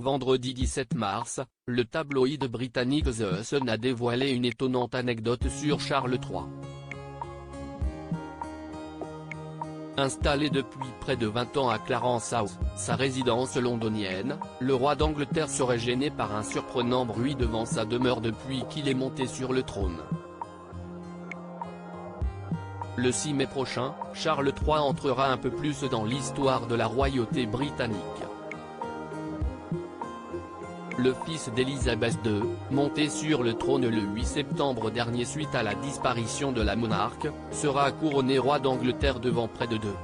vendredi 17 mars, le tabloïd britannique The Sun a dévoilé une étonnante anecdote sur Charles III. Installé depuis près de 20 ans à Clarence House, sa résidence londonienne, le roi d'Angleterre serait gêné par un surprenant bruit devant sa demeure depuis qu'il est monté sur le trône. Le 6 mai prochain, Charles III entrera un peu plus dans l'histoire de la royauté britannique. Le fils d'Élisabeth II, monté sur le trône le 8 septembre dernier suite à la disparition de la monarque, sera couronné roi d'Angleterre devant près de 2,000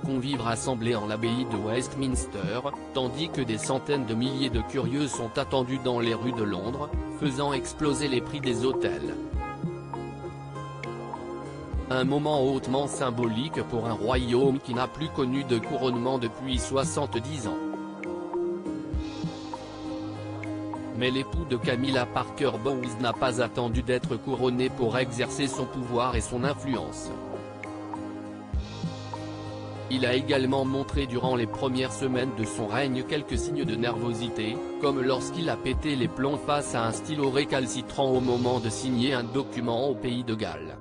convives rassemblés en l'abbaye de Westminster, tandis que des centaines de milliers de curieux sont attendus dans les rues de Londres, faisant exploser les prix des hôtels. Un moment hautement symbolique pour un royaume qui n'a plus connu de couronnement depuis 70 ans. Mais l'époux de Camilla Parker Bowles n'a pas attendu d'être couronné pour exercer son pouvoir et son influence. Il a également montré durant les premières semaines de son règne quelques signes de nervosité, comme lorsqu'il a pété les plombs face à un stylo récalcitrant au moment de signer un document au pays de Galles.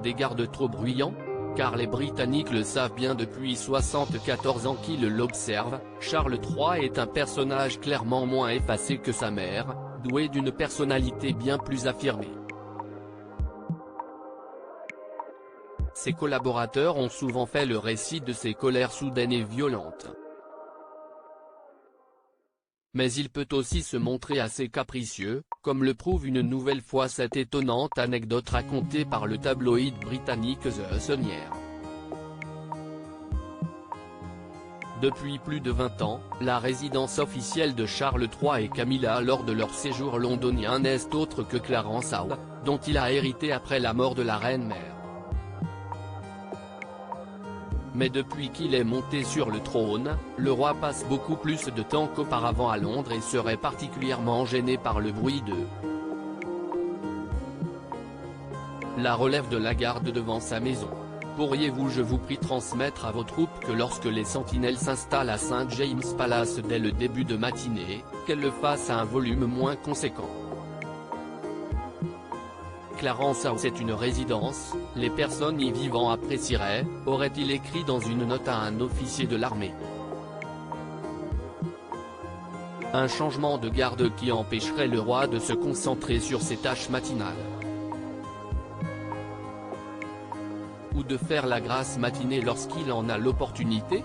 Des gardes trop bruyants? Car les Britanniques le savent bien depuis 74 ans qu'ils l'observent, Charles III est un personnage clairement moins effacé que sa mère, doué d'une personnalité bien plus affirmée. Ses collaborateurs ont souvent fait le récit de ses colères soudaines et violentes. Mais il peut aussi se montrer assez capricieux, comme le prouve une nouvelle fois cette étonnante anecdote racontée par le tabloïd britannique The Sun hier. Depuis plus de 20 ans, la résidence officielle de Charles III et Camilla lors de leur séjour londonien n'est autre que Clarence House, dont il a hérité après la mort de la reine-mère. Mais depuis qu'il est monté sur le trône, le roi passe beaucoup plus de temps qu'auparavant à Londres et serait particulièrement gêné par le bruit de la relève de la garde devant sa maison. Pourriez-vous je vous prie transmettre à vos troupes que lorsque les sentinelles s'installent à St James Palace dès le début de matinée, qu'elles le fassent à un volume moins conséquent. Clarence House est une résidence, les personnes y vivant apprécieraient, aurait-il écrit dans une note à un officier de l'armée. Un changement de garde qui empêcherait le roi de se concentrer sur ses tâches matinales. Ou de faire la grasse matinée lorsqu'il en a l'opportunité.